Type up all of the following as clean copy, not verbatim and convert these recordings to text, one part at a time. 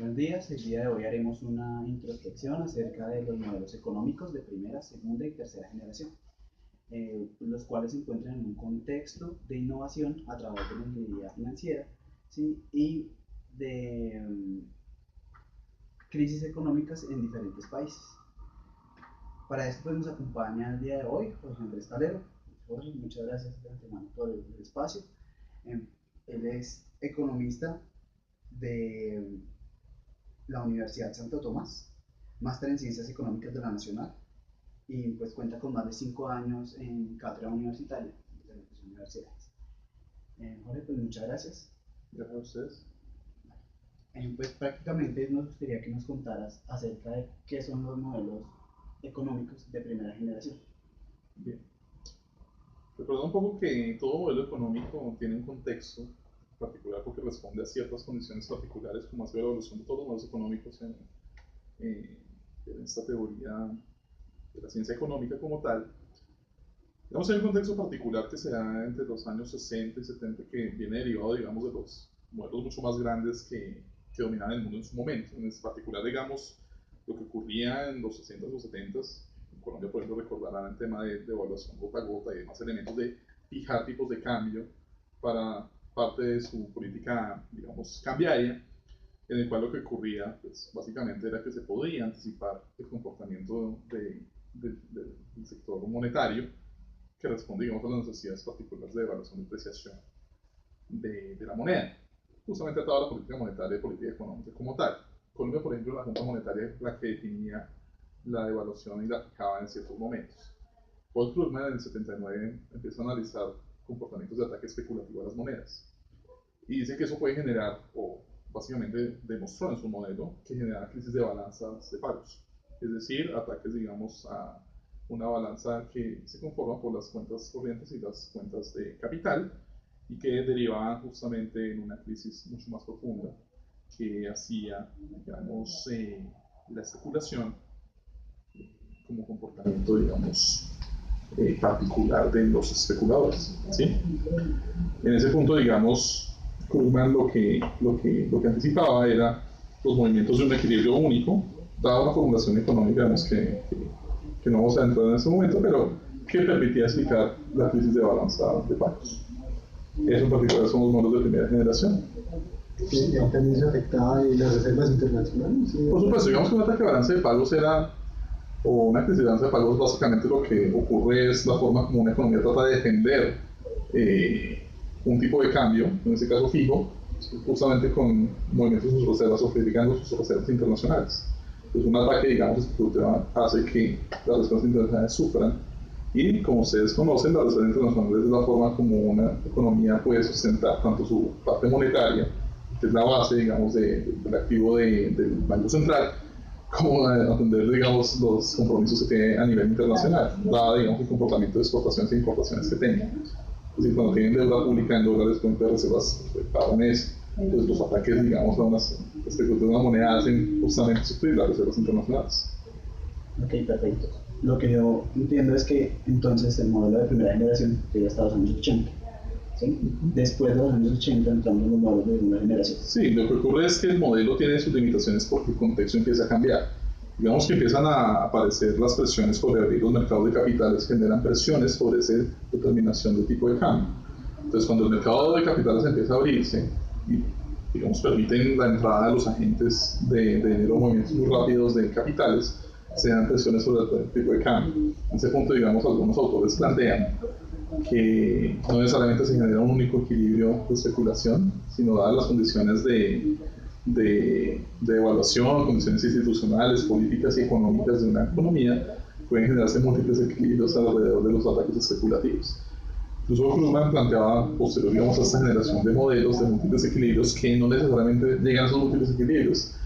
Buenos días, el día de hoy haremos una introspección acerca de los modelos económicos de primera, segunda y tercera generación, los cuales se encuentran en un contexto de innovación a través de la ingeniería financiera, ¿sí? Y de crisis económicas en diferentes países. Para esto pues, nos acompaña el día de hoy Jorge Andrés Calero. Jorge, muchas gracias de antemano por el espacio. Él es economista de la Universidad Santo Tomás, máster en Ciencias Económicas de la Nacional, y pues cuenta con más de 5 años en cátedra universitaria en diferentes universidades. Jorge, pues muchas gracias. Gracias a ustedes. Pues prácticamente nos gustaría que nos contaras acerca de qué son los modelos económicos de primera generación. Bien. Recuerda un poco que todo modelo económico tiene un contexto particular porque responde a ciertas condiciones particulares, como ha sido la evolución de todos los modelos económicos en esta teoría de la ciencia económica como tal. Digamos, hay un contexto particular que se da entre los años 60 y 70 que viene derivado, digamos, de los modelos mucho más grandes que dominaban el mundo en su momento. En particular, digamos, lo que ocurría en los 60s o 70s, en Colombia, por ejemplo, recordarán el tema de evaluación gota a gota y demás elementos de fijar tipos de cambio para parte de su política, digamos, cambiaria, en el cual lo que ocurría, pues, básicamente era que se podía anticipar el comportamiento del sector monetario que responde, digamos, a las necesidades particulares de evaluación y depreciación de la moneda, justamente a toda la política monetaria y política económica como tal. Colombia, por ejemplo, la Junta Monetaria es la que definía la devaluación y la fijaba en ciertos momentos. Paul Krugman en el 79 empieza a analizar comportamientos de ataque especulativo a las monedas y dice que eso puede generar, o básicamente demostró en su modelo, que genera crisis de balanzas de pagos, es decir, ataques, digamos, a una balanza que se conforma por las cuentas corrientes y las cuentas de capital y que derivaban justamente en una crisis mucho más profunda que hacía, digamos, la especulación como comportamiento, digamos, particular de los especuladores, ¿sí? En ese punto, digamos, Krugman lo que anticipaba era los movimientos de un equilibrio único, dada una formulación económica, digamos, que no vamos a entrar en este momento, pero que permitía explicar la crisis de balanza de pagos. Eso en particular son los modelos de primera generación. ¿Y también se afectaba las reservas internacionales? Por supuesto, digamos que un ataque de balance de pagos era, o una crisis de balance de pagos, básicamente lo que ocurre es la forma como una economía trata de defender un tipo de cambio, en este caso fijo, justamente con movimientos de sus reservas o criticando sus reservas internacionales. Pues un ataque, digamos, hace que las reservas internacionales sufran y, como ustedes conocen, las reservas internacionales es la forma como una economía puede sustentar tanto su parte monetaria, que es la base, digamos, del activo del Banco Central, como atender, digamos, los compromisos que tiene a nivel internacional, dada, digamos, el comportamiento de exportaciones e importaciones que tenga. Es decir, cuando tienen deuda pública en dólares, cuenta de reservas pagan eso. Entonces, los ataques, digamos, a una moneda hacen justamente sufrir las reservas internacionales. Ok, perfecto. Lo que yo entiendo es que entonces el modelo de primera generación llega hasta los años 80. ¿Sí? Después de los años 80 entramos en los modelos de segunda generación. Sí, lo que ocurre es que el modelo tiene sus limitaciones porque el contexto empieza a cambiar. Digamos que empiezan a aparecer las presiones sobre abrir los mercados de capitales, generan presiones sobre esa determinación de tipo de cambio. Entonces, cuando el mercado de capitales empieza a abrirse y, digamos, permiten la entrada de los agentes de dinero, movimientos muy rápidos de capitales, se dan presiones sobre el tipo de cambio. En ese punto, digamos, algunos autores plantean que no necesariamente se genera un único equilibrio de especulación, sino dadas las condiciones de evaluación, condiciones institucionales, políticas y económicas de una economía, pueden generarse múltiples equilibrios alrededor de los ataques especulativos. Incluso Krugman planteaba, posterior, digamos, a esta generación de modelos de múltiples equilibrios, que no necesariamente llegan a esos múltiples equilibrios.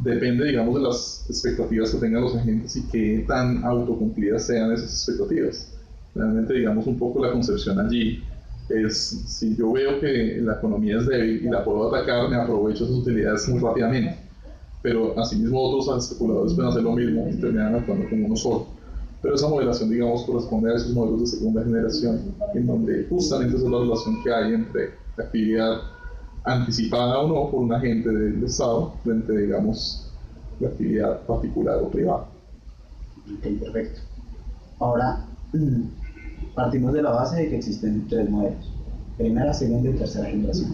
Depende, digamos, de las expectativas que tengan los agentes y qué tan autocumplidas sean esas expectativas. Realmente, digamos, un poco la concepción allí es, si yo veo que la economía es débil y la puedo atacar, me aprovecho esas utilidades muy rápidamente. Pero asimismo otros especuladores pueden hacer lo mismo y terminan actuando como uno solo. Pero esa modelación, digamos, corresponde a esos modelos de segunda generación, en donde justamente esa es la relación que hay entre la actividad anticipada o no por un agente del Estado frente, digamos, la actividad particular o privada. Ok, perfecto. Ahora, partimos de la base de que existen tres modelos: primera, segunda y tercera generación.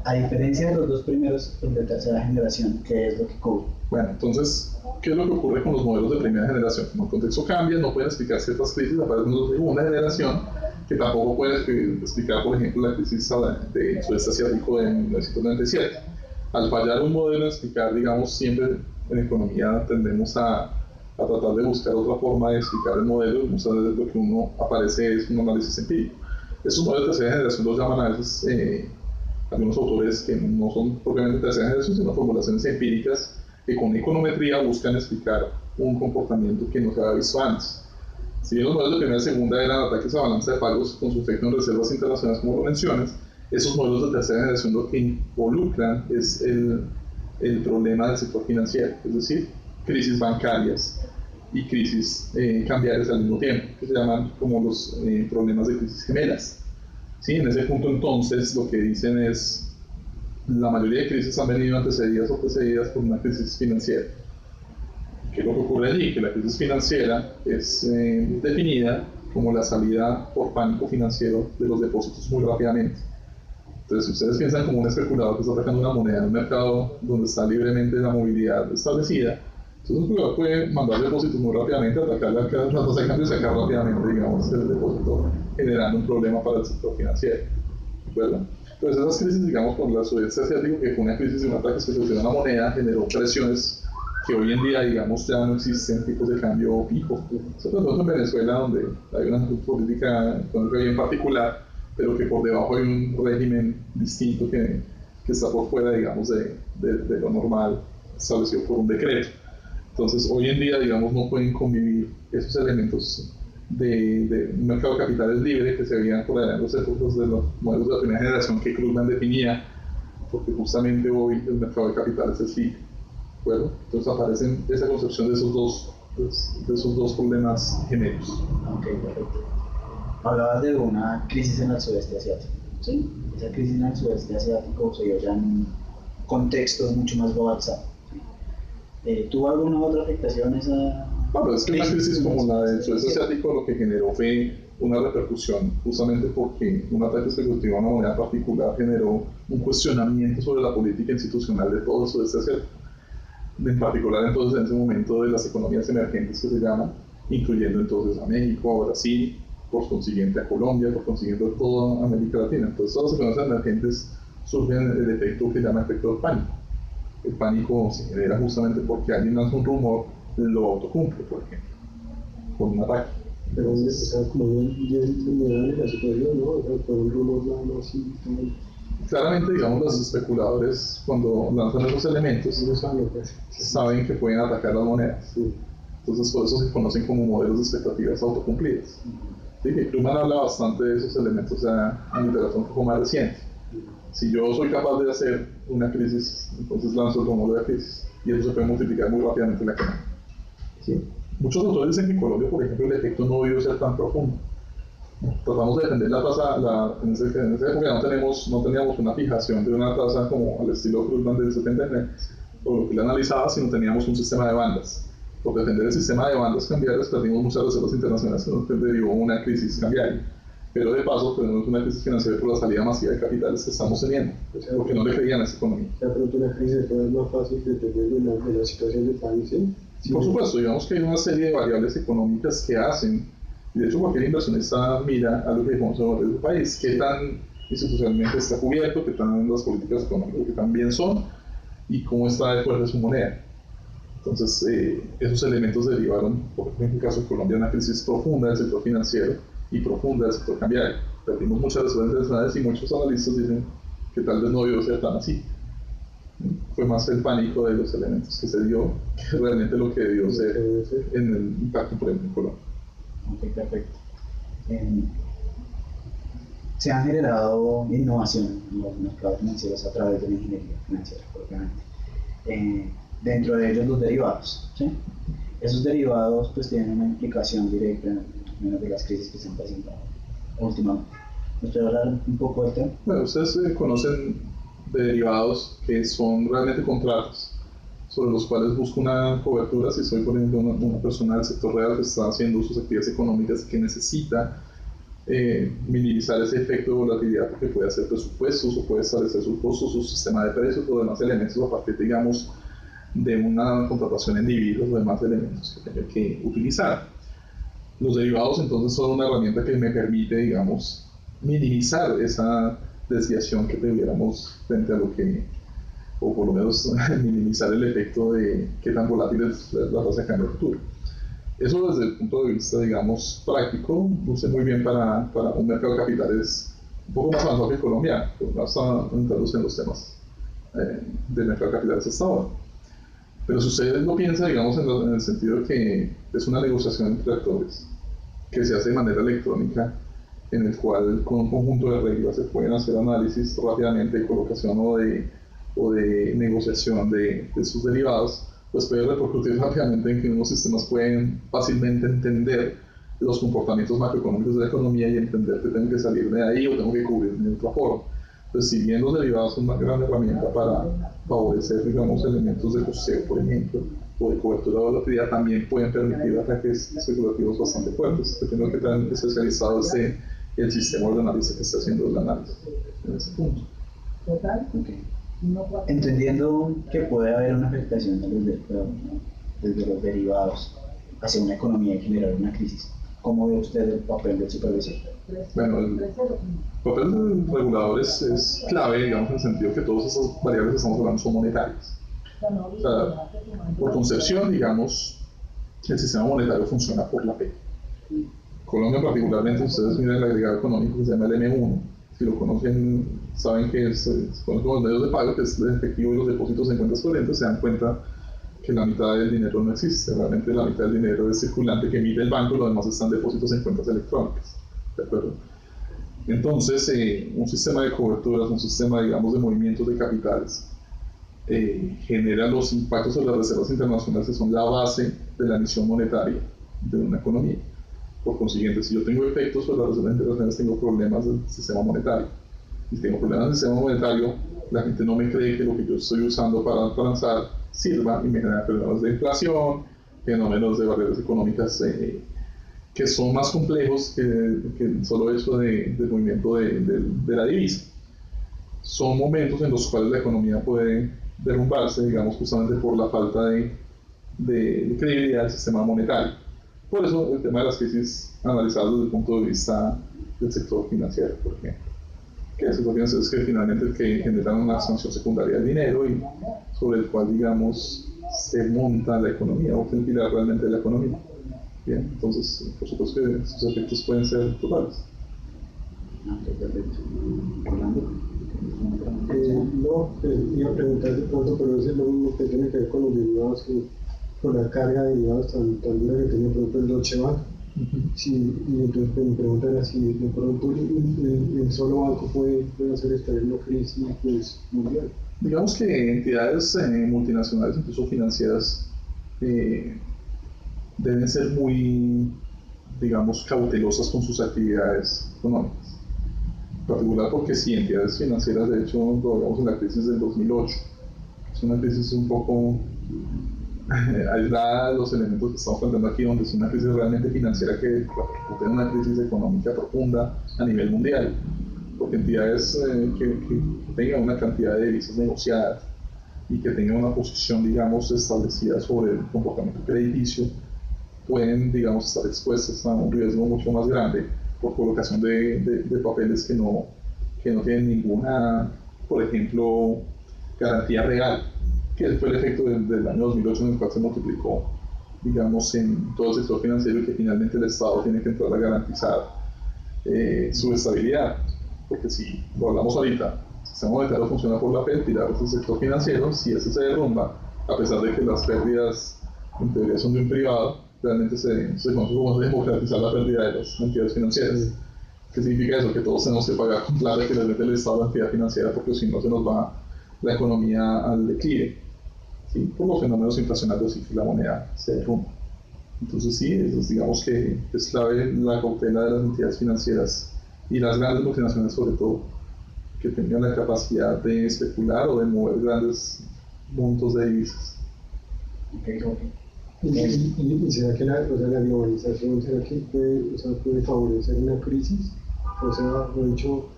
A diferencia de los dos primeros, el de tercera generación, ¿qué es lo que cubre? Bueno, entonces, ¿qué es lo que ocurre con los modelos de primera generación? Como el contexto cambia, no pueden explicar ciertas crisis, aparecen los de segunda generación, que tampoco pueden explicar, por ejemplo, la crisis del sudeste asiático de 1997. Al fallar un modelo en explicar, digamos, siempre en economía tendemos a tratar de buscar otra forma de explicar el modelo, y muchas veces lo que uno aparece es un análisis empírico. Estos modelos de tercera generación los llaman a veces algunos autores que no son propiamente de tercera generación, sino formulaciones empíricas que con econometría buscan explicar un comportamiento que no se había visto antes. Si bien los modelos de primera y segunda eran ataques a balanza de pagos con su efecto en reservas internacionales, como lo mencionas, esos modelos de tercera generación lo que involucran es el problema del sector financiero, es decir, crisis bancarias y crisis cambiarias al mismo tiempo, que se llaman como los problemas de crisis gemelas. ¿Sí? En ese punto entonces lo que dicen es la mayoría de crisis han venido antecedidas o precedidas por una crisis financiera. ¿Qué es lo que ocurre allí? Que la crisis financiera es definida como la salida por pánico financiero de los depósitos muy rápidamente. Entonces, si ustedes piensan como un especulador que está atacando una moneda en un mercado donde está libremente la movilidad establecida, entonces un especulador puede mandar depósitos muy rápidamente, atacar la tasa de cambio y sacar rápidamente, digamos, el depósito, generando un problema para el sector financiero. ¿De acuerdo? Entonces esas crisis, digamos, por el sudeste asiático, que fue una crisis de un ataque específico a una moneda, generó presiones que hoy en día, digamos, ya no existen tipos de cambio fijos. Sobre todo en Venezuela, donde hay una política económica bien particular, pero que por debajo hay un régimen distinto que está por fuera, digamos, de lo normal establecido por un decreto. Entonces, hoy en día, digamos, no pueden convivir esos elementos de un mercado de capitales libre que se veían por allá en los épocas de los modelos de la primera generación que Krugman definía, porque justamente hoy el mercado de capitales es libre. ¿De entonces aparece esa concepción de esos dos problemas gemelos. Ok, perfecto. Hablabas de una crisis en el sudeste asiático. Sí, esa crisis en el sudeste asiático se dio ya en un contexto mucho más globalizado. ¿Tuvo alguna otra afectación esa? Bueno, es que una crisis como la del sudeste asiático lo que generó fue una repercusión, justamente porque un ataque especulativo a una moneda particular generó un cuestionamiento sobre la política institucional de todo el sudeste asiático. En particular entonces en ese momento de las economías emergentes que se llaman, incluyendo entonces a México, a Brasil, por consiguiente a Colombia, por consiguiente a toda América Latina. Entonces todas las economías emergentes surgen el efecto que se llama efecto del pánico. El pánico se genera justamente porque alguien lanza un rumor, lo autocumple, por ejemplo, con un ataque. Pero o sea, como en la situación, ¿no? O sea, por un rumor nada más así. Claramente, digamos, los especuladores, cuando lanzan esos elementos, saben que pueden atacar las monedas. Sí. Entonces, por eso se conocen como modelos de expectativas autocumplidas. ¿Sí? Que Krugman habla bastante de esos elementos ya en literatura un poco más reciente. Si yo soy capaz de hacer una crisis, entonces lanzo el rumor de la crisis. Y eso se puede multiplicar muy rápidamente en la economía. ¿Sí? Muchos autores dicen que en Colombia, por ejemplo, el efecto no debió ser tan profundo. Tratamos de defender la tasa, en esa época no teníamos una fijación de una tasa como al estilo Krugman del 79, o lo que le analizaba, sino teníamos un sistema de bandas. Por defender el sistema de bandas cambiarias perdimos muchas reservas internacionales que nos derivó una crisis cambiaria. Pero de paso tenemos una crisis financiera por la salida masiva de capitales que estamos teniendo, porque no le creían a esa economía. O sea, pronto una crisis es más fácil dependiendo de la situación del país, ¿sí? Por supuesto, digamos que hay una serie de variables económicas que hacen, y de hecho cualquier inversionista mira a lo que conocemos del país, qué tan institucionalmente está cubierto, qué tan las políticas económicas que tan bien son, y cómo está de fuerte su moneda. Entonces, esos elementos derivaron, por ejemplo, en el caso de Colombia, una crisis profunda del sector financiero y profunda del sector cambiario. Perdimos muchas reservas internacionales y muchos analistas dicen que tal vez no debió ser tan así. Fue más el pánico de los elementos que se dio que realmente lo que debió ser en el impacto, por ejemplo, en Colombia. Ok, perfecto. Se ha generado innovación en los mercados financieros a través de la ingeniería financiera, propiamente. Dentro de ellos los derivados. ¿Sí? Esos derivados pues tienen una implicación directa en de las crisis que se han presentado últimamente. ¿Me puede hablar un poco del tema? Bueno, ustedes conocen de derivados que son realmente contratos sobre los cuales busco una cobertura si soy, por ejemplo, una persona del sector real que está haciendo sus actividades económicas y que necesita minimizar ese efecto de volatilidad porque puede hacer presupuestos o puede establecer sus costos, su sistema de precios o demás elementos a partir, digamos, de una contratación en divisas o demás elementos que tenga que utilizar. Los derivados entonces son una herramienta que me permite, digamos, minimizar esa desviación que tuviéramos frente a lo que, o por lo menos minimizar el efecto de qué tan volátil es la tasa de cambio futuro. Eso desde el punto de vista, digamos, práctico, luce muy bien para un mercado de capitales un poco más avanzado que el colombiano, porque no está entrando en los temas del mercado de capitales hasta ahora. Pero si ustedes lo piensan, digamos, en el sentido de que es una negociación entre actores que se hace de manera electrónica, en el cual con un conjunto de reglas se pueden hacer análisis rápidamente de colocación o de negociación de sus derivados, pues puede repercutir rápidamente en que unos sistemas pueden fácilmente entender los comportamientos macroeconómicos de la economía y entender que tengo que salir de ahí o tengo que cubrirme de otra forma. Entonces, si bien los derivados son una gran herramienta para favorecer, digamos, elementos de costeo, por ejemplo, o de cobertura de volatilidad, también pueden permitir ataques especulativos bastante fuertes, dependiendo de qué tan especializado esté el sistema de análisis que está haciendo el análisis en ese punto. Okay. Entendiendo que puede haber una afectación desde los derivados hacia una economía y generar una crisis, ¿cómo ve usted el papel del supervisor? Bueno, el papel del regulador es clave, digamos, en el sentido que todas esas variables que estamos hablando son monetarias. O sea, por concepción, digamos, el sistema monetario funciona por la P. Colombia particularmente, ustedes miran el agregado económico que se llama el M1. Si lo conocen, saben que se conocen como los medios de pago, que es el efectivo y los depósitos en cuentas corrientes, se dan cuenta que la mitad del dinero no existe. Realmente la mitad del dinero es circulante que emite el banco y lo demás están depósitos en cuentas electrónicas. ¿De acuerdo? Entonces, un sistema de coberturas, un sistema, digamos, de movimientos de capitales, genera los impactos sobre las reservas internacionales que son la base de la emisión monetaria de una economía. Por consiguiente, si yo tengo efectos sobre las reservas internacionales, tengo problemas del sistema monetario. Y si tengo problemas del sistema monetario, la gente no me cree que lo que yo estoy usando para transar sirva y me genera problemas de inflación, fenómenos de barreras económicas que son más complejos que el solo hecho del movimiento de la divisa. Son momentos en los cuales la economía puede derrumbarse, digamos, justamente por la falta de credibilidad del sistema monetario. Por eso el tema de las crisis analizadas desde el punto de vista del sector financiero, por ejemplo. Que el sector financiero es que finalmente el que genera una expansión secundaria del dinero y sobre el cual, digamos, se monta la economía o se pilar realmente de la economía. Bien, entonces, por supuesto que sus efectos pueden ser totales. No, iba a preguntar de pronto, pero eso es lo mismo que tiene que ver con los derivados, con la carga de derivados tan dura que tenía, por ejemplo, el Deutsche Bank. Sí, y entonces mi pregunta era si de pronto el solo banco puede hacer estallar una crisis pues, mundial. Digamos que entidades multinacionales, incluso financieras, deben ser muy, digamos, cautelosas con sus actividades económicas. En particular porque sí, entidades financieras, de hecho, lo vemos en la crisis del 2008. Es una crisis un poco aislada de los elementos que estamos planteando aquí, donde es una crisis realmente financiera que repercute en una crisis económica profunda a nivel mundial. Porque entidades que tengan una cantidad de divisas negociadas y que tengan una posición, digamos, establecida sobre el comportamiento crediticio, pueden, digamos, estar expuestas a un riesgo mucho más grande por colocación de papeles que no tienen ninguna, por ejemplo, garantía real, que fue el efecto del año 2008 en el cual se multiplicó, digamos, en todo el sector financiero y que finalmente el Estado tiene que entrar a garantizar su estabilidad. Porque si lo hablamos ahorita, el sistema monetario funciona por la Fed, tirar ese sector financiero, si ese se derrumba, a pesar de que las pérdidas en teoría son de un privado, realmente se conoce como democratizar la pérdida de las entidades financieras. ¿Qué significa eso? Que todos tenemos que pagar con plata que les mete el Estado a la entidad financiera, porque si no se nos va la economía al declive, ¿sí? Por los fenómenos inflacionarios y que la moneda se derrumba. Entonces sí, digamos que es clave la cautela de las entidades financieras y las grandes multinacionales sobre todo, que tengan la capacidad de especular o de mover grandes montos de divisas. ¿Y será que la globalización será que puede favorecer una crisis? O sea, de hecho,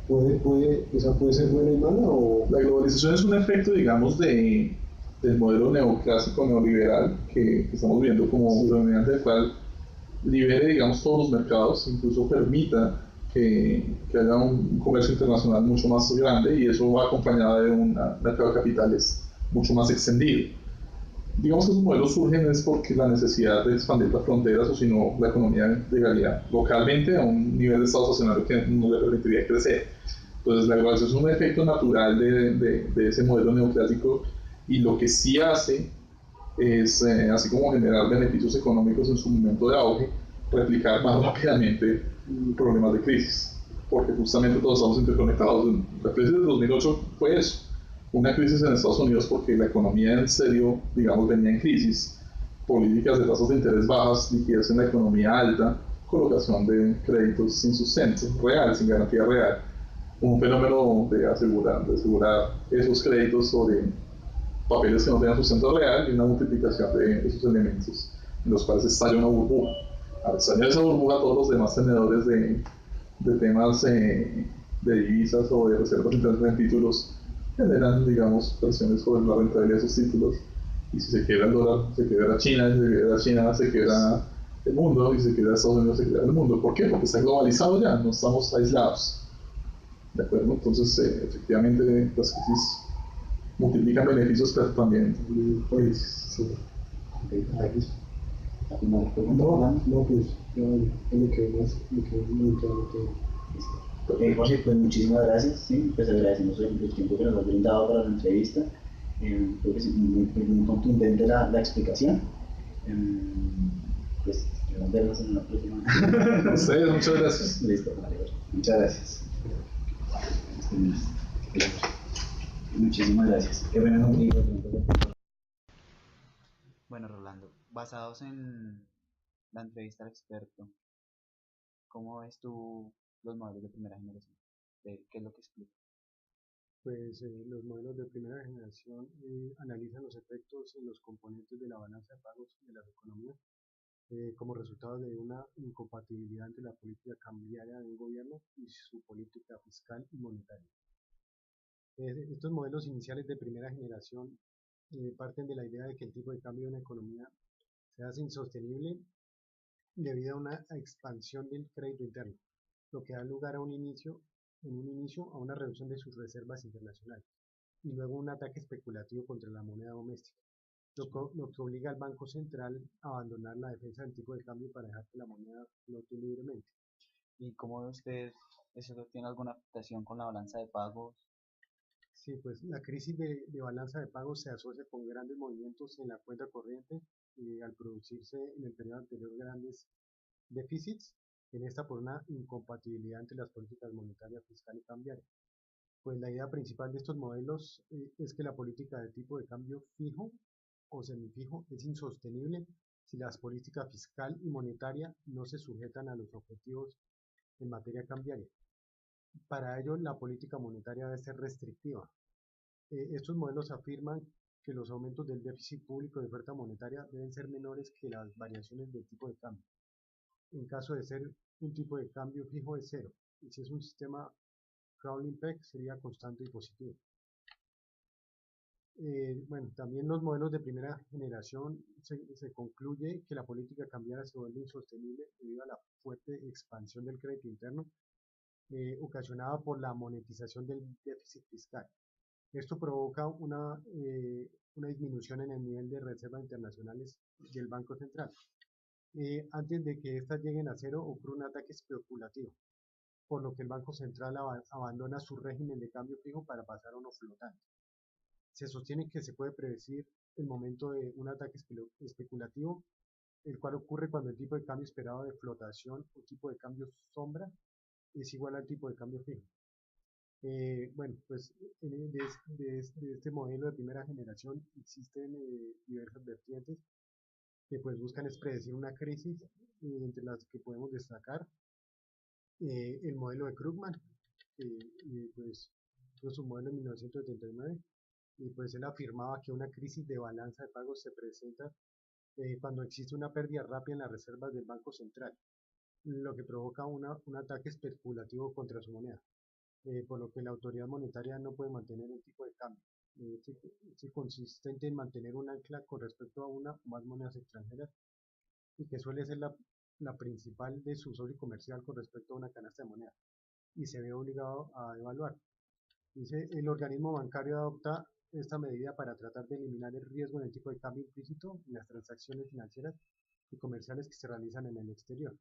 puede ser buena y mala o... La globalización es un efecto, digamos, del modelo neoclásico neoliberal que estamos viendo como predominante, del cual libere, digamos, todos los mercados, incluso permita que haya un comercio internacional mucho más grande, y eso va acompañado de un mercado de capitales mucho más extendido. Digamos que esos modelos surgen es porque la necesidad de expandir las fronteras, o si no, la economía llegaría localmente a un nivel de estado estacionario que no le permitiría crecer. Entonces, la globalización es un efecto natural de ese modelo neoclásico, y lo que sí hace es, así como generar beneficios económicos en su momento de auge, replicar más rápidamente problemas de crisis, porque justamente todos estamos interconectados. La crisis del 2008 fue eso, una crisis en Estados Unidos porque la economía en serio, digamos, venía en crisis, políticas de tasas de interés bajas, liquidez en la economía alta, colocación de créditos sin sustento real, sin garantía real, un fenómeno de asegurar esos créditos sobre papeles que no tengan sustento real, y una multiplicación de esos elementos en los cuales estalla una burbuja. Al estallar esa burbuja, todos los demás tenedores de temas de divisas o de reservas internacionales en títulos generan, digamos, presiones sobre la rentabilidad de esos títulos. Y si se quiebra el dólar, se quiebra China, y si se quiebra China, se quiebra el mundo, y si se quiebra Estados Unidos, se quiebra el mundo. ¿Por qué? Porque está globalizado ya, no estamos aislados. ¿De acuerdo? Entonces, efectivamente, las crisis multiplican beneficios, pero también crisis. Sí. No, pues yo me quedo muy claro todo. José, pues muchísimas gracias, sí, pues agradecemos el tiempo que nos has brindado para la entrevista. Creo que es muy contundente la explicación. Pues nos vemos en una próxima. Ustedes, muchas gracias. Listo, vale, muchas gracias. Muchísimas gracias. Qué buena noticia. Bueno, Rolando, basados en la entrevista al experto, ¿cómo ves tú los modelos de primera generación? ¿Qué es lo que explica? Pues los modelos de primera generación analizan los efectos en los componentes de la balanza de pagos de las economías como resultado de una incompatibilidad entre la política cambiaria de un gobierno y su política fiscal y monetaria. Estos modelos iniciales de primera generación parten de la idea de que el tipo de cambio de una economía se hace insostenible debido a una expansión del crédito interno, lo que da lugar a en un inicio a una reducción de sus reservas internacionales y luego un ataque especulativo contra la moneda doméstica, lo que obliga al Banco Central a abandonar la defensa del tipo de cambio para dejar que la moneda flote libremente. ¿Y cómo ve usted eso tiene alguna afectación con la balanza de pagos? Sí, pues la crisis de balanza de pagos se asocia con grandes movimientos en la cuenta corriente al producirse en el periodo anterior grandes déficits, en esta por una incompatibilidad entre las políticas monetaria, fiscal y cambiaria. Pues la idea principal de estos modelos es que la política de tipo de cambio fijo o semifijo es insostenible si las políticas fiscal y monetaria no se sujetan a los objetivos en materia cambiaria. Para ello, la política monetaria debe ser restrictiva. Estos modelos afirman que los aumentos del déficit público de oferta monetaria deben ser menores que las variaciones del tipo de cambio. En caso de ser un tipo de cambio fijo es cero, y si es un sistema crawling peg sería constante y positivo. Bueno, también los modelos de primera generación se concluye que la política cambiaria se vuelve insostenible debido a la fuerte expansión del crédito interno ocasionada por la monetización del déficit fiscal. Esto provoca una disminución en el nivel de reservas internacionales del Banco Central. Antes de que éstas lleguen a cero ocurre un ataque especulativo, por lo que el Banco Central abandona su régimen de cambio fijo para pasar a uno flotante. Se sostiene que se puede predecir el momento de un ataque especulativo, el cual ocurre cuando el tipo de cambio esperado de flotación o tipo de cambio sombra es igual al tipo de cambio fijo. Bueno, pues de este modelo de primera generación existen diversas vertientes que pues buscan es predecir una crisis, entre las que podemos destacar el modelo de Krugman, pues tuvo su modelo en 1979 y pues él afirmaba que una crisis de balanza de pagos se presenta cuando existe una pérdida rápida en las reservas del Banco Central, lo que provoca un ataque especulativo contra su moneda, por lo que la autoridad monetaria no puede mantener el tipo de cambio. Es consistente en mantener un ancla con respecto a una o más monedas extranjeras y que suele ser la principal de su socio comercial con respecto a una canasta de moneda y se ve obligado a evaluar. Dice, el organismo bancario adopta esta medida para tratar de eliminar el riesgo en el tipo de cambio implícito en las transacciones financieras y comerciales que se realizan en el exterior.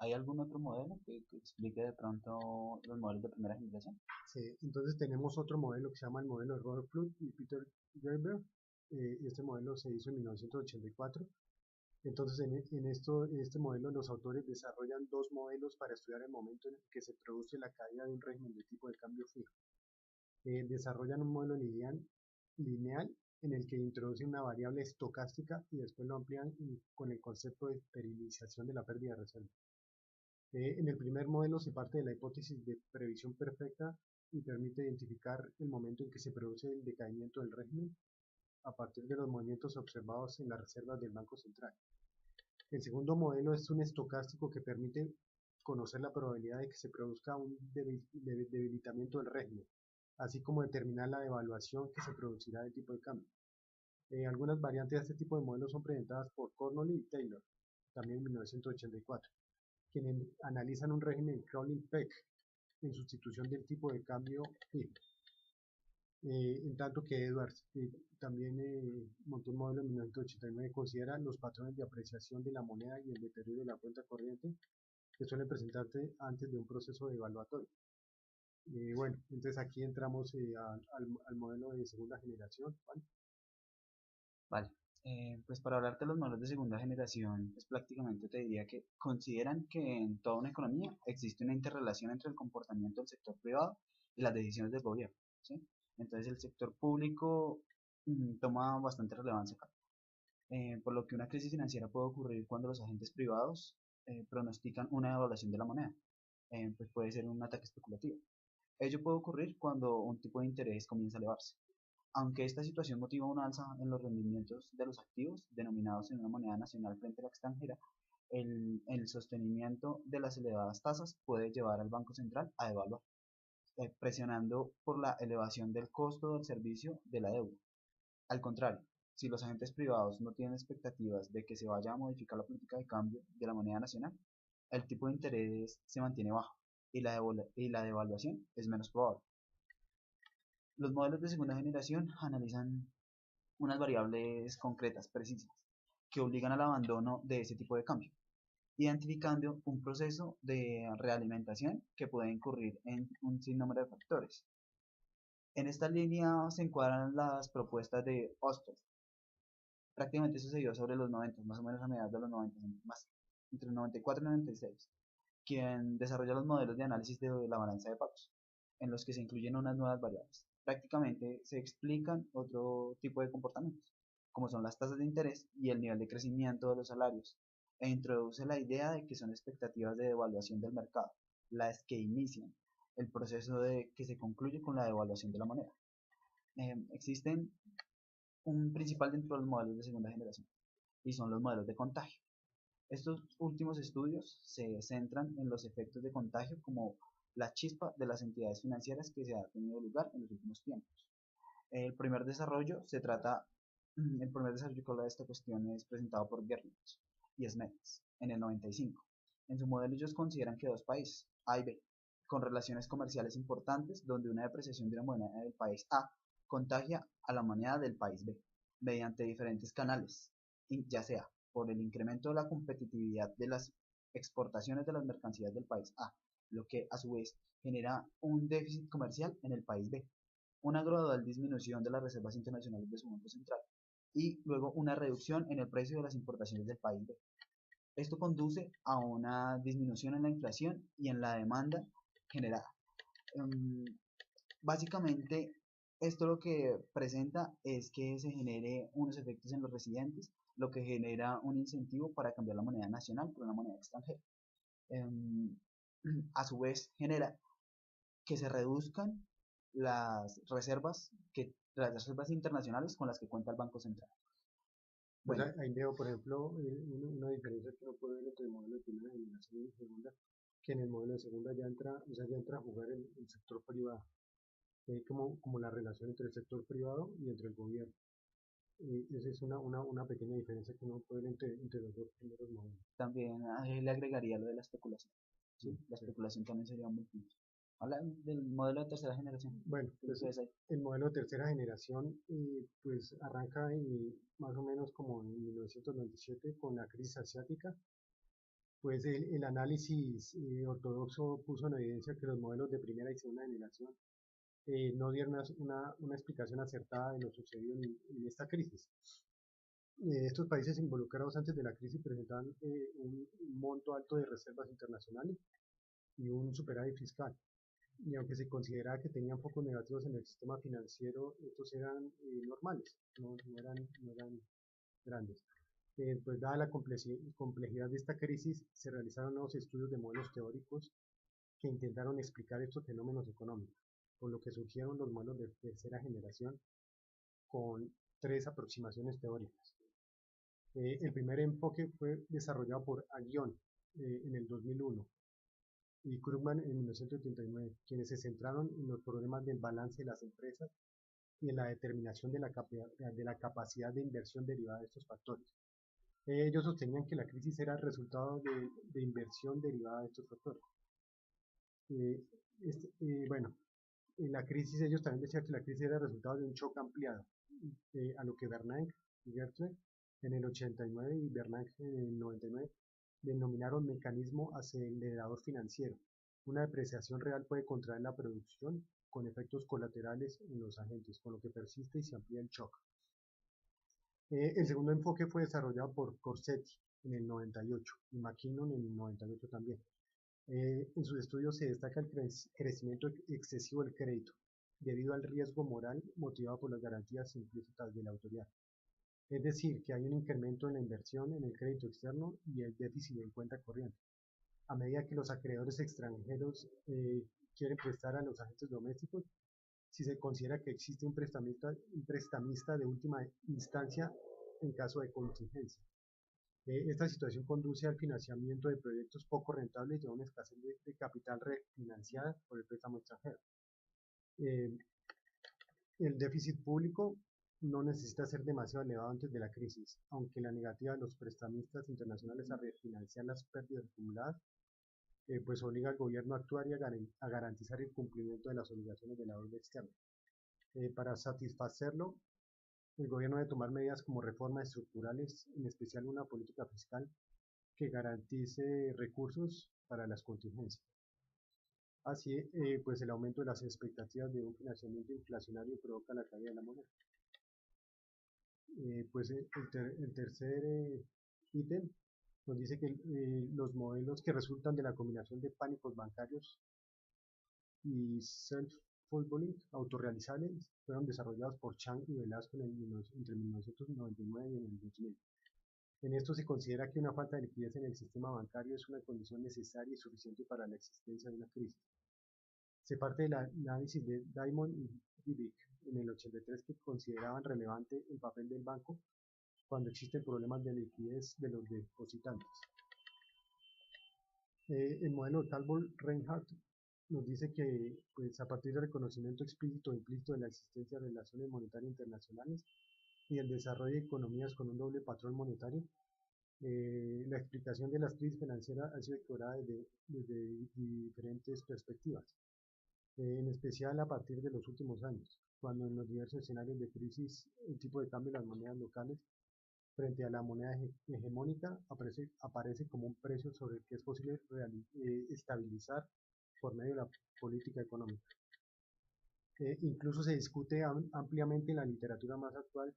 ¿Hay algún otro modelo que explique de pronto los modelos de primera generación? Sí, entonces tenemos otro modelo que se llama el modelo de Robert Flood y Peter Gerber. Este modelo se hizo en 1984. Entonces, este modelo, los autores desarrollan dos modelos para estudiar el momento en el que se produce la caída de un régimen de tipo de cambio fijo. Desarrollan un modelo lineal en el que introducen una variable estocástica y después lo amplían con el concepto de perilización de la pérdida de reserva. En el primer modelo se parte de la hipótesis de previsión perfecta y permite identificar el momento en que se produce el decaimiento del régimen a partir de los movimientos observados en las reservas del Banco Central. El segundo modelo es un estocástico que permite conocer la probabilidad de que se produzca un debilitamiento del régimen, así como determinar la devaluación que se producirá del tipo de cambio. Algunas variantes de este tipo de modelos son presentadas por Connolly y Taylor, también en 1984, quienes analizan un régimen crawling peg en sustitución del tipo de cambio fijo. En tanto que Edwards también montó un modelo en 1989 que considera los patrones de apreciación de la moneda y el deterioro de la cuenta corriente que suelen presentarse antes de un proceso evaluatorio. Bueno, entonces aquí entramos al modelo de segunda generación, ¿vale? Vale, pues para hablarte de los modelos de segunda generación, pues prácticamente te diría que consideran que en toda una economía existe una interrelación entre el comportamiento del sector privado y las decisiones del gobierno, ¿sí? Entonces el sector público toma bastante relevancia acá, por lo que una crisis financiera puede ocurrir cuando los agentes privados pronostican una devaluación de la moneda, pues puede ser un ataque especulativo. Ello puede ocurrir cuando un tipo de interés comienza a elevarse. Aunque esta situación motiva una alza en los rendimientos de los activos denominados en una moneda nacional frente a la extranjera, el sostenimiento de las elevadas tasas puede llevar al Banco Central a devaluar, presionando por la elevación del costo del servicio de la deuda. Al contrario, si los agentes privados no tienen expectativas de que se vaya a modificar la política de cambio de la moneda nacional, el tipo de interés se mantiene bajo y la devaluación es menos probable. Los modelos de segunda generación analizan unas variables concretas, precisas, que obligan al abandono de ese tipo de cambio, identificando un proceso de realimentación que puede incurrir en un sinnúmero de factores. En esta línea se encuadran las propuestas de Ostrov. Prácticamente sucedió sobre los 90, más o menos a mediados de los 90, más entre el 94 y el 96, quien desarrolla los modelos de análisis de la balanza de pagos, en los que se incluyen unas nuevas variables. Prácticamente se explican otro tipo de comportamientos, como son las tasas de interés y el nivel de crecimiento de los salarios, e introduce la idea de que son expectativas de devaluación del mercado, las que inician el proceso de que se concluye con la devaluación de la moneda. Existen un principal dentro de los modelos de segunda generación, y son los modelos de contagio. Estos últimos estudios se centran en los efectos de contagio como la chispa de las entidades financieras que se ha tenido lugar en los últimos tiempos. El primer desarrollo que habla de esta cuestión es presentado por Gerlitz y Smets en el 95. En su modelo ellos consideran que dos países, A y B, con relaciones comerciales importantes, donde una depreciación de una moneda del país A contagia a la moneda del país B mediante diferentes canales, ya sea por el incremento de la competitividad de las exportaciones de las mercancías del país A, lo que a su vez genera un déficit comercial en el país B, una gradual disminución de las reservas internacionales de su Banco Central y luego una reducción en el precio de las importaciones del país B. Esto conduce a una disminución en la inflación y en la demanda generada. Básicamente, esto lo que presenta es que se genere unos efectos en los residentes, lo que genera un incentivo para cambiar la moneda nacional por una moneda extranjera. A su vez, genera que se reduzcan las reservas internacionales con las que cuenta el Banco Central. Pues Bueno, ahí veo, por ejemplo, una diferencia que uno puede ver entre el modelo de primera generación y segunda, que en el modelo de segunda ya entra, o sea, ya entra a jugar el sector privado, como la relación entre el sector privado y entre el gobierno. Esa es una pequeña diferencia que uno puede ver entre los dos primeros modelos. también le agregaría lo de la especulación. ¿Sí? La Sí. especulación también sería un buen punto. Habla del modelo de tercera generación. Bueno, ¿Qué pues ves ahí? el modelo de tercera generación pues arranca más o menos como en 1997 con la crisis asiática. Pues el análisis ortodoxo puso en evidencia que los modelos de primera y segunda generación no dieron una explicación acertada de lo sucedido en esta crisis. Estos países involucrados antes de la crisis presentaban un monto alto de reservas internacionales y un superávit fiscal. Y aunque se consideraba que tenían focos negativos en el sistema financiero, estos eran normales, no eran grandes. Pues dada la complejidad de esta crisis, se realizaron nuevos estudios de modelos teóricos que intentaron explicar estos fenómenos económicos, por lo que surgieron los modelos de tercera generación con tres aproximaciones teóricas. El primer enfoque fue desarrollado por Aghion en el 2001 y Krugman en 1989, quienes se centraron en los problemas del balance de las empresas y en la determinación de la capacidad de inversión derivada de estos factores. Ellos sostenían que la crisis era el resultado de inversión derivada de estos factores. Bueno, en la crisis ellos también decían que la crisis era el resultado de un shock ampliado, a lo que Bernanke y Gertler en el 89 y Bernanke en el 99 denominaron mecanismo acelerador financiero. Una depreciación real puede contraer la producción con efectos colaterales en los agentes, con lo que persiste y se amplía el shock. El segundo enfoque fue desarrollado por Corsetti en el 98 y McKinnon en el 98 también. En sus estudios se destaca el crecimiento excesivo del crédito, debido al riesgo moral motivado por las garantías implícitas de la autoridad. Es decir, que hay un incremento en la inversión en el crédito externo y el déficit en cuenta corriente. A medida que los acreedores extranjeros quieren prestar a los agentes domésticos, si se considera que existe un prestamista de última instancia en caso de contingencia. Esta situación conduce al financiamiento de proyectos poco rentables y a una escasez de capital refinanciada por el préstamo extranjero. El déficit público no necesita ser demasiado elevado antes de la crisis, aunque la negativa de los prestamistas internacionales a refinanciar las pérdidas acumuladas pues obliga al gobierno a actuar y a garantizar el cumplimiento de las obligaciones de la deuda externa. Para satisfacerlo, el gobierno debe tomar medidas como reformas estructurales, en especial una política fiscal que garantice recursos para las contingencias. Así, pues el aumento de las expectativas de un financiamiento inflacionario provoca la caída de la moneda. Pues el tercer ítem nos dice que los modelos que resultan de la combinación de pánicos bancarios y self-fulfilling autorrealizables fueron desarrollados por Chang y Velasco entre 1999 y en el 2000. En esto se considera que una falta de liquidez en el sistema bancario es una condición necesaria y suficiente para la existencia de una crisis. Se parte del análisis de Diamond y Dybvig en el 83 que consideraban relevante el papel del banco cuando existen problemas de liquidez de los depositantes. El modelo de Talbot-Reinhardt nos dice que pues, a partir del reconocimiento explícito e implícito de la existencia de relaciones monetarias internacionales y el desarrollo de economías con un doble patrón monetario, la explicación de las crisis financieras ha sido explorada desde diferentes perspectivas, en especial a partir de los últimos años, cuando en los diversos escenarios de crisis el tipo de cambio de las monedas locales frente a la moneda hegemónica aparece como un precio sobre el que es posible estabilizar por medio de la política económica. Incluso se discute ampliamente en la literatura más actual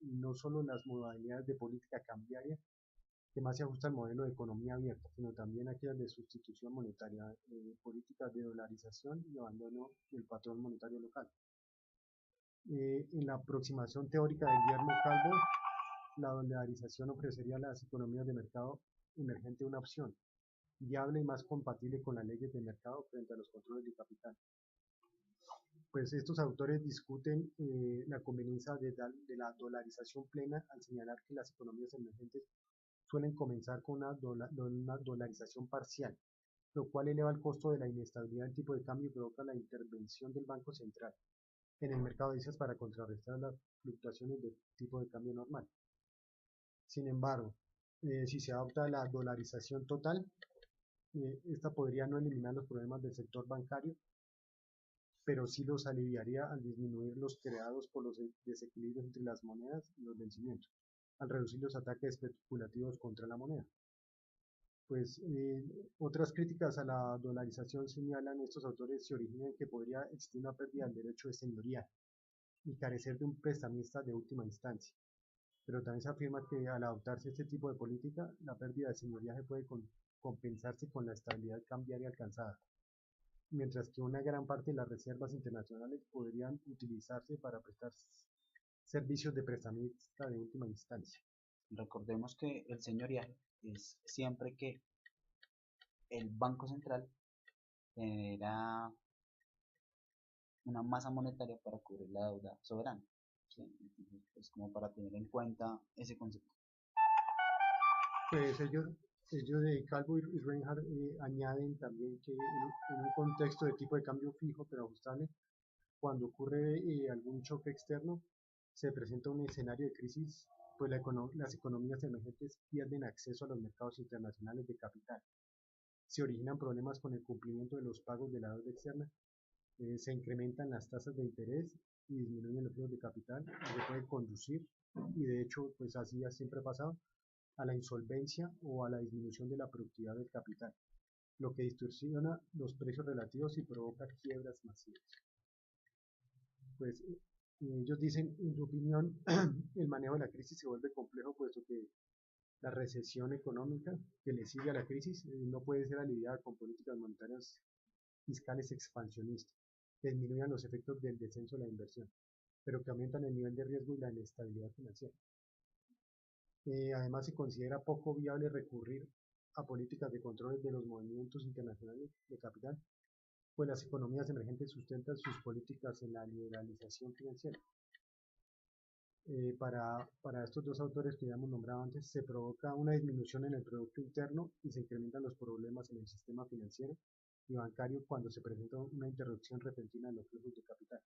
no solo las modalidades de política cambiaria que más se ajustan al modelo de economía abierta, sino también aquellas de sustitución monetaria, políticas de dolarización y abandono del patrón monetario local. En la aproximación teórica de Guillermo Calvo, la dolarización ofrecería a las economías de mercado emergente una opción viable y más compatible con las leyes de mercado frente a los controles de capital. Pues estos autores discuten la conveniencia de la dolarización plena al señalar que las economías emergentes suelen comenzar con una dolarización parcial, lo cual eleva el costo de la inestabilidad del tipo de cambio y provoca la intervención del Banco Central en el mercado de divisas para contrarrestar las fluctuaciones del tipo de cambio normal. Sin embargo, si se adopta la dolarización total, esta podría no eliminar los problemas del sector bancario, pero sí los aliviaría al disminuir los creados por los desequilibrios entre las monedas y los vencimientos, al reducir los ataques especulativos contra la moneda. Pues otras críticas a la dolarización señalan estos autores se originan en que podría existir una pérdida del derecho de señoría y carecer de un prestamista de última instancia. Pero también se afirma que al adoptarse este tipo de política, la pérdida de señoría se puede compensarse con la estabilidad cambiaria alcanzada, mientras que una gran parte de las reservas internacionales podrían utilizarse para prestar servicios de prestamista de última instancia. Recordemos que el señoriaje es siempre que el Banco Central genera una masa monetaria para cubrir la deuda soberana. ¿Sí? Entonces, es como para tener en cuenta ese concepto. Pues ellos de Calvo y Reinhardt añaden también que en un contexto de tipo de cambio fijo pero ajustable, cuando ocurre algún choque externo, se presenta un escenario de crisis, pues las economías emergentes pierden acceso a los mercados internacionales de capital. Se originan problemas con el cumplimiento de los pagos de la deuda externa, se incrementan las tasas de interés y disminuyen los flujos de capital, lo que puede conducir, y de hecho pues así ha siempre pasado, a la insolvencia o a la disminución de la productividad del capital, lo que distorsiona los precios relativos y provoca quiebras masivas. Pues ellos dicen, en su opinión, el manejo de la crisis se vuelve complejo puesto que la recesión económica que le sigue a la crisis no puede ser aliviada con políticas monetarias fiscales expansionistas que disminuyan los efectos del descenso de la inversión, pero que aumentan el nivel de riesgo y la inestabilidad financiera. Además, se considera poco viable recurrir a políticas de control de los movimientos internacionales de capital, pues las economías emergentes sustentan sus políticas en la liberalización financiera. Para estos dos autores que ya hemos nombrado antes, se provoca una disminución en el Producto Interno y se incrementan los problemas en el sistema financiero y bancario cuando se presenta una interrupción repentina de los flujos de capital.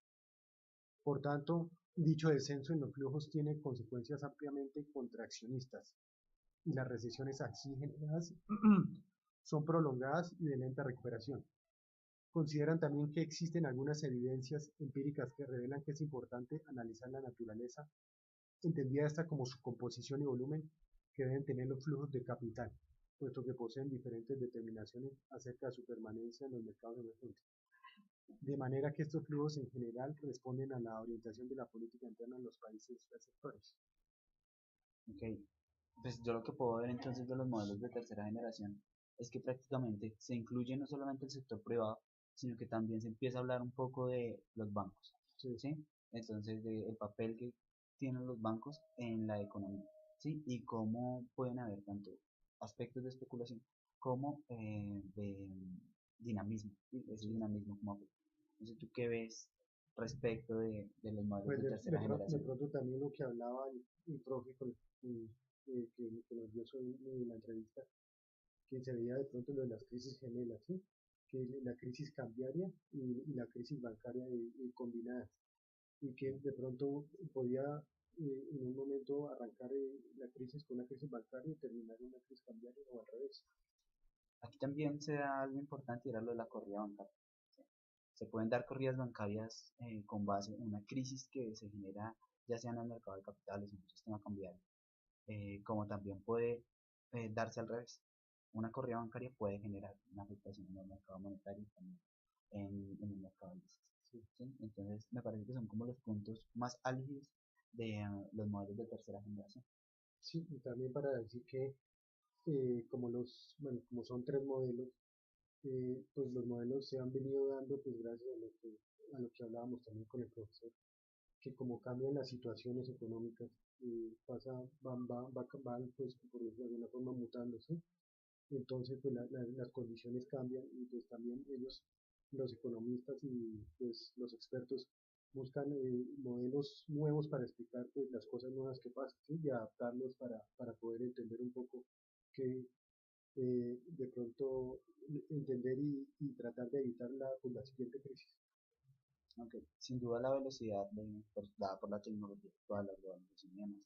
Por tanto, dicho descenso en los flujos tiene consecuencias ampliamente contraccionistas y las recesiones así generadas son prolongadas y de lenta recuperación. Consideran también que existen algunas evidencias empíricas que revelan que es importante analizar la naturaleza, entendida esta como su composición y volumen que deben tener los flujos de capital, puesto que poseen diferentes determinaciones acerca de su permanencia en los mercados emergentes. De manera que estos flujos en general responden a la orientación de la política interna en los países receptores. Ok, pues yo lo que puedo ver entonces de los modelos de tercera generación es que prácticamente se incluye no solamente el sector privado, sino que también se empieza a hablar un poco de los bancos, ¿sí? Entonces, del papel que tienen los bancos en la economía, ¿sí? Y cómo pueden haber tanto aspectos de especulación como de dinamismo, ¿sí? Ese dinamismo como afecta. Entonces, ¿tú qué ves respecto de los modelos Pues de tercera de generación? pronto también lo que hablaba el profe que nos dio en la entrevista, que se veía de pronto lo de las crisis gemelas, ¿sí? Que la crisis cambiaria y la crisis bancaria combinadas, y que de pronto podía en un momento arrancar la crisis con una crisis bancaria y terminar en una crisis cambiaria o al revés. Aquí también se da algo importante y era lo de la corrida bancaria. ¿Sí? Se pueden dar corridas bancarias con base en una crisis que se genera ya sea en el mercado de capitales o en un sistema cambiario, como también puede darse al revés. Una corrida bancaria puede generar una afectación en el mercado monetario y también en el mercado de divisas. ¿Sí? ¿Sí? Entonces, me parece que son como los puntos más álgidos de los modelos de tercera generación. Sí, y también para decir que como son tres modelos, pues los modelos se han venido dando pues gracias a lo que hablábamos también con el profesor, que como cambian las situaciones económicas, van pues por decirlo de alguna forma mutándose, entonces pues las condiciones cambian y pues también ellos los economistas y pues los expertos buscan modelos nuevos para explicar pues, las cosas nuevas que pasan, ¿sí? Y adaptarlos para poder entender un poco que de pronto entender y tratar de evitar pues, la siguiente crisis. Aunque sin duda la velocidad dada por la tecnología actual, la globalización y demás,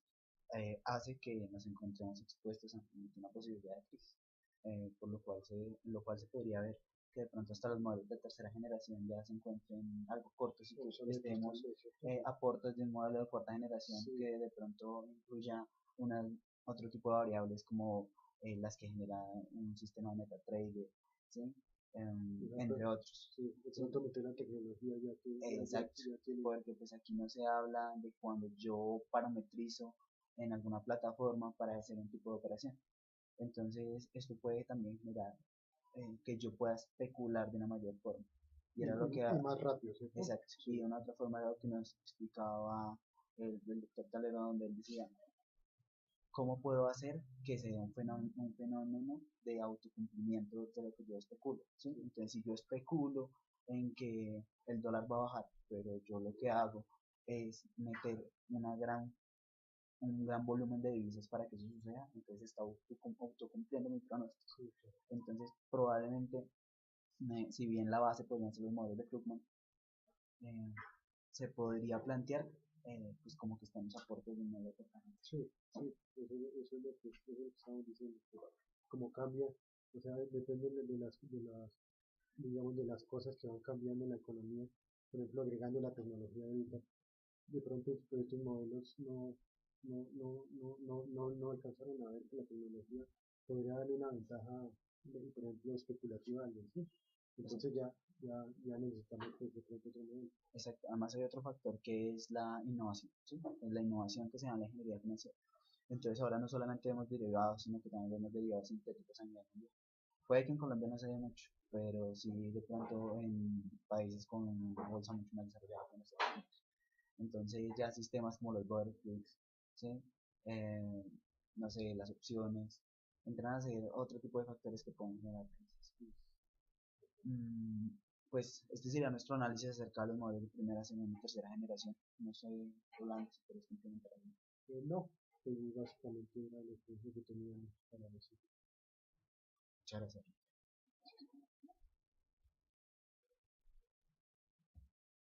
hace que nos encontremos expuestos ante una posibilidad de crisis, lo cual se podría ver que de pronto hasta los modelos de tercera generación ya se encuentren algo cortos y que estemos a puertas de un modelo de cuarta generación que de pronto incluya otro tipo de variables como las que genera un sistema de MetaTrader, ¿sí? Entre otros. Sí, de pronto meter la tecnología ya que Exacto, ya tiene. porque pues aquí no se habla de cuando yo parametrizo en alguna plataforma para hacer un tipo de operación. Entonces, esto puede también generar que yo pueda especular de una mayor forma. Y era lo que... Y más rápido, ¿cierto? Exacto. Sí. Y una otra forma era lo que nos explicaba el doctor Talero, donde él decía, ¿cómo puedo hacer que se dé un fenómeno de autocumplimiento de lo que yo especulo? ¿Sí? Entonces, si yo especulo en que el dólar va a bajar, pero yo lo que hago es meter un gran volumen de divisas para que eso suceda, entonces está autocumpliendo mi pronóstico. Sí. Entonces, probablemente, si bien la base podrían ser los modelos de Krugman, se podría plantear pues como que estamos a puertas de un nuevo departamento. Sí, sí, eso es lo que estamos diciendo. Como cambia, o sea, depende digamos, de las cosas que van cambiando en la economía. Por ejemplo, agregando la tecnología ahorita, de pronto pues, estos modelos no alcanzaron a ver que la tecnología podría darle una ventaja, por ejemplo, especulativa a alguien, ¿sí? Entonces ya necesitamos pues, de pronto otro modelo. Exacto. Además hay otro factor que es la innovación, ¿sí? La innovación que se da en la ingeniería financiera. Entonces ahora no solamente vemos derivados, sino que también vemos derivados sintéticos a nivel mundial. Puede que en Colombia no se dé mucho, pero sí de pronto en países con una bolsa mucho más desarrollada como Estados Unidos. Entonces ya sistemas como los butterflies, ¿sí? Eh, no sé, las opciones, entran a ser otro tipo de factores que pueden generar crisis. Pues este sería nuestro análisis acerca de los modelos de primera, segunda y tercera generación. No sé, Rolando, si quieres complementar algo. No, pues básicamente era lo que teníamos para decir. Muchas gracias.